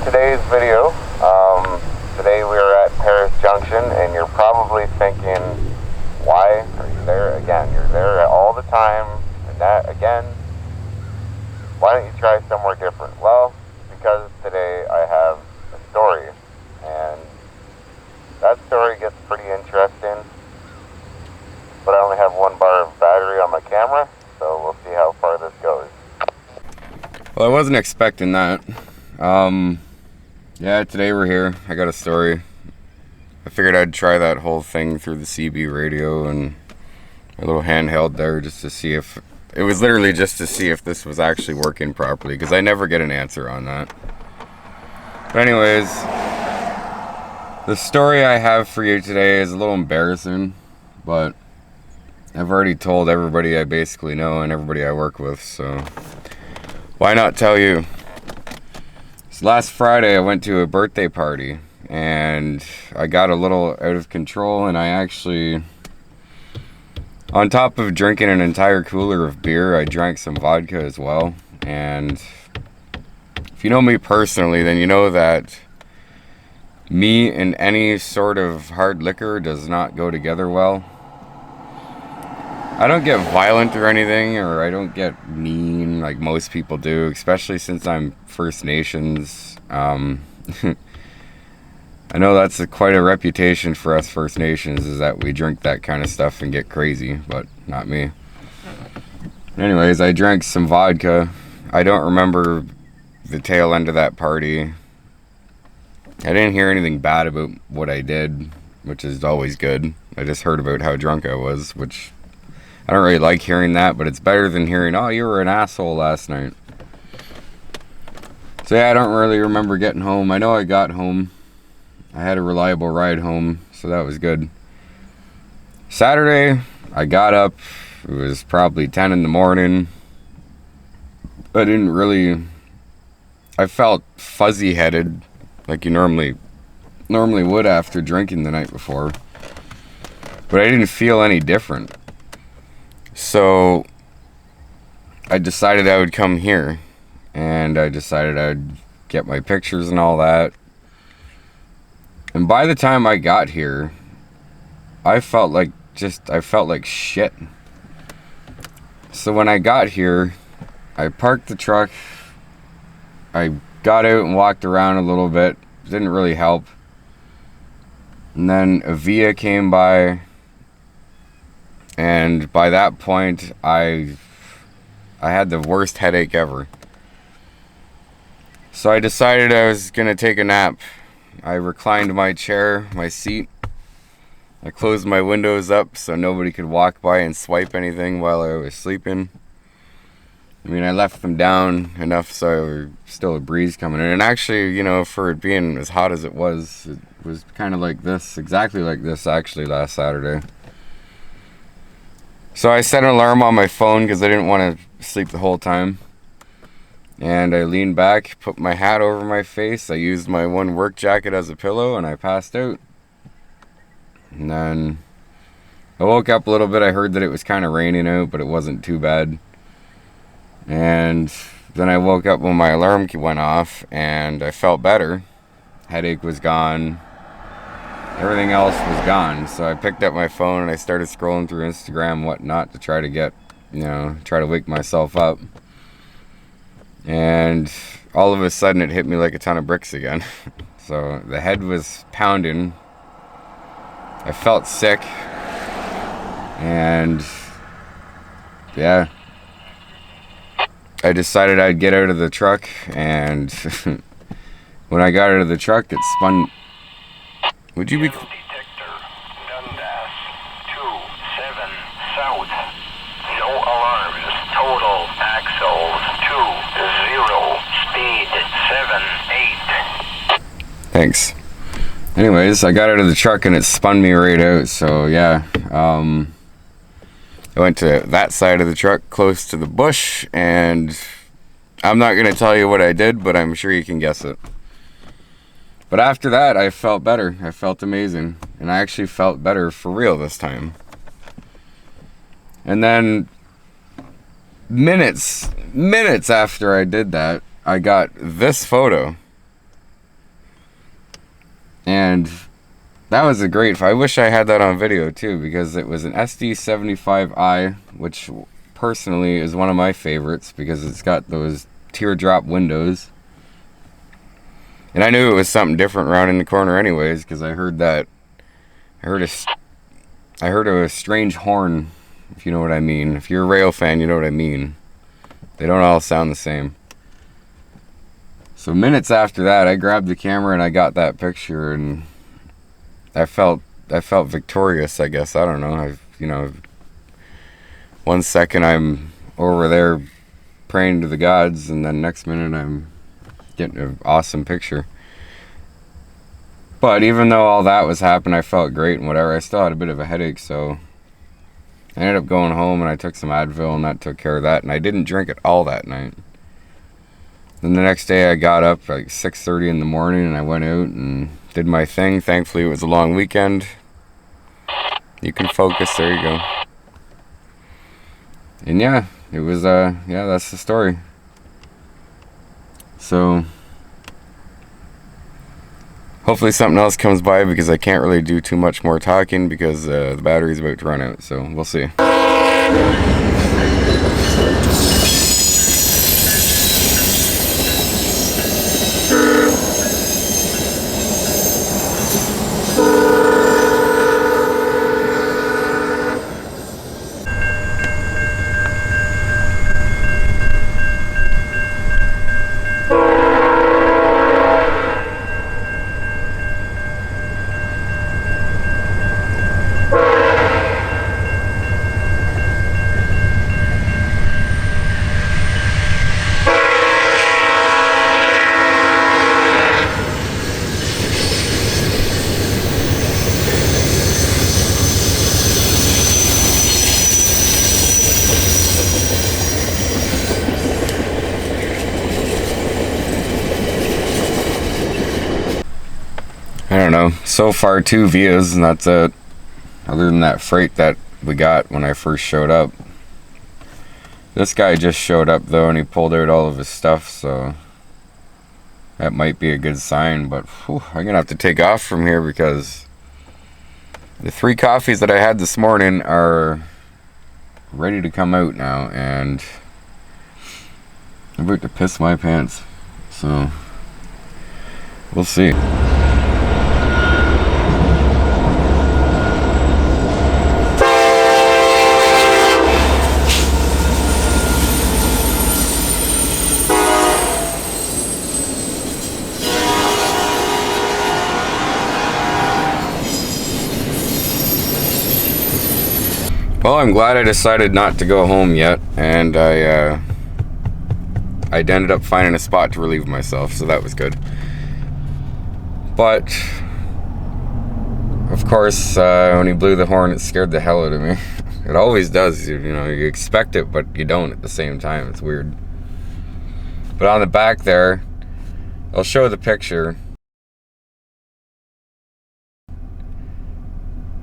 today's video. Today we are at Paris Junction, and you're probably thinking, why are you there again? You're there all the time, and that again. Why don't you try somewhere different? Well, because today I have a story, and that story gets pretty interesting, but I only have one bar of battery on my camera, so we'll see how far this goes. Well, I wasn't expecting that. Yeah, today we're here. I got a story. I figured I'd try that whole thing through the CB radio and my little handheld there just to see if... It was literally just to see if this was actually working properly, because I never get an answer on that. But anyways, the story I have for you today is a little embarrassing, but I've already told everybody I basically know and everybody I work with, so why not tell you? So last Friday I went to a birthday party and I got a little out of control, and I actually, on top of drinking an entire cooler of beer, I drank some vodka as well. And if you know me personally, then you know that me and any sort of hard liquor does not go together well. I don't get violent or anything, or I don't get mean like most people do, especially since I'm First Nations. I know that's quite a reputation for us First Nations, is that we drink that kind of stuff and get crazy, but not me. Anyways, I drank some vodka. I don't remember the tail end of that party. I didn't hear anything bad about what I did, which is always good. I just heard about how drunk I was, which I don't really like hearing that, but it's better than hearing, oh, you were an asshole last night. So yeah, I don't really remember getting home. I know I got home. I had a reliable ride home, so that was good. Saturday, I got up. It was probably 10 in the morning. I felt fuzzy-headed, like you normally would after drinking the night before. But I didn't feel any different. So I decided I would come here, and I decided I'd get my pictures and all that. And by the time I got here, I felt like shit. So when I got here, I parked the truck, I got out and walked around a little bit. Didn't really help. And then a Via came by, and by that point, I had the worst headache ever. So I decided I was gonna take a nap. I reclined my chair, my seat. I closed my windows up so nobody could walk by and swipe anything while I was sleeping. I mean, I left them down enough so there was still a breeze coming in. And actually, you know, for it being as hot as it was kind of like this, exactly like this actually last Saturday. So I set an alarm on my phone because I didn't want to sleep the whole time. And I leaned back, put my hat over my face. I used my one work jacket as a pillow, and I passed out. And then I woke up a little bit. I heard that it was kind of raining out, but it wasn't too bad. And then I woke up when my alarm went off, and I felt better. Headache was gone. Everything else was gone. So I picked up my phone and I started scrolling through Instagram and whatnot to try to wake myself up. And all of a sudden it hit me like a ton of bricks again. So the head was pounding. I felt sick. And yeah, I decided I'd get out of the truck, and when I got out of the truck, it spun. Would you be... Detector, Dundas, 27 south. No alarms. Total axles 20. Speed 78. Thanks. Anyways, I got out of the truck and it spun me right out. So yeah, I went to that side of the truck close to the bush, and I'm not going to tell you what I did, but I'm sure you can guess it. But after that, I felt better. I felt amazing. And I actually felt better for real this time. And then minutes after I did that, I got this photo. And that was a great, I wish I had that on video too, because it was an SD75i, which personally is one of my favorites because it's got those teardrop windows. And I knew it was something different around in the corner anyways, because I heard a strange horn, if you know what I mean. If you're a rail fan, you know what I mean. They don't all sound the same. So minutes after that, I grabbed the camera and I got that picture, and I felt victorious, I guess. I don't know. One second I'm over there praying to the gods, and then next minute I'm getting an awesome picture. But even though all that was happening, I felt great and whatever. I still had a bit of a headache, so I ended up going home and I took some Advil, and that took care of that. And I didn't drink at all that night. Then the next day I got up like 6:30 in the morning and I went out and did my thing. Thankfully it was a long weekend. You can focus, there you go. And yeah, it was, yeah, that's the story. So hopefully something else comes by, because I can't really do too much more talking because the battery's about to run out, so we'll see. I don't know, so far 2 Vias, and that's it. Other than that freight that we got when I first showed up. This guy just showed up though, and he pulled out all of his stuff, so that might be a good sign. But whew, I'm gonna have to take off from here because the 3 coffees that I had this morning are ready to come out now, and I'm about to piss my pants, so we'll see. Well, I'm glad I decided not to go home yet, and I ended up finding a spot to relieve myself, so that was good. But of course, when he blew the horn, it scared the hell out of me. It always does, you know, you expect it, but you don't at the same time. It's weird. But on the back there, I'll show the picture.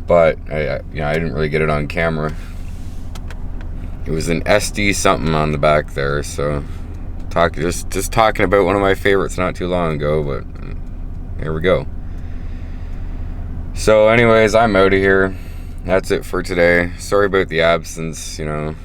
But I didn't really get it on camera. It was an SD something on the back there, so just talking about one of my favorites not too long ago, but here we go. So anyways, I'm out of here. That's it for today. Sorry about the absence, you know,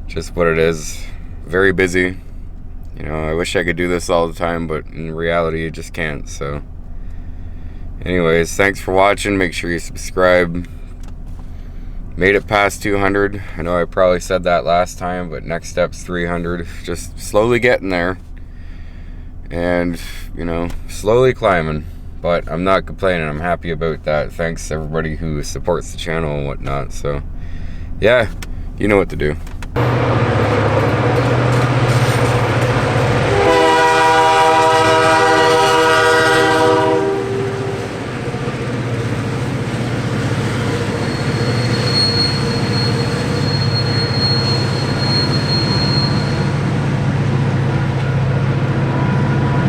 just what it is. Very busy. You know, I wish I could do this all the time, but in reality you just can't. So anyways, thanks for watching. Make sure you subscribe. Made it past 200. I know I probably said that last time, but next step's 300. Just slowly getting there. And, you know, slowly climbing. But I'm not complaining. I'm happy about that. Thanks to everybody who supports the channel and whatnot. So, yeah, you know what to do.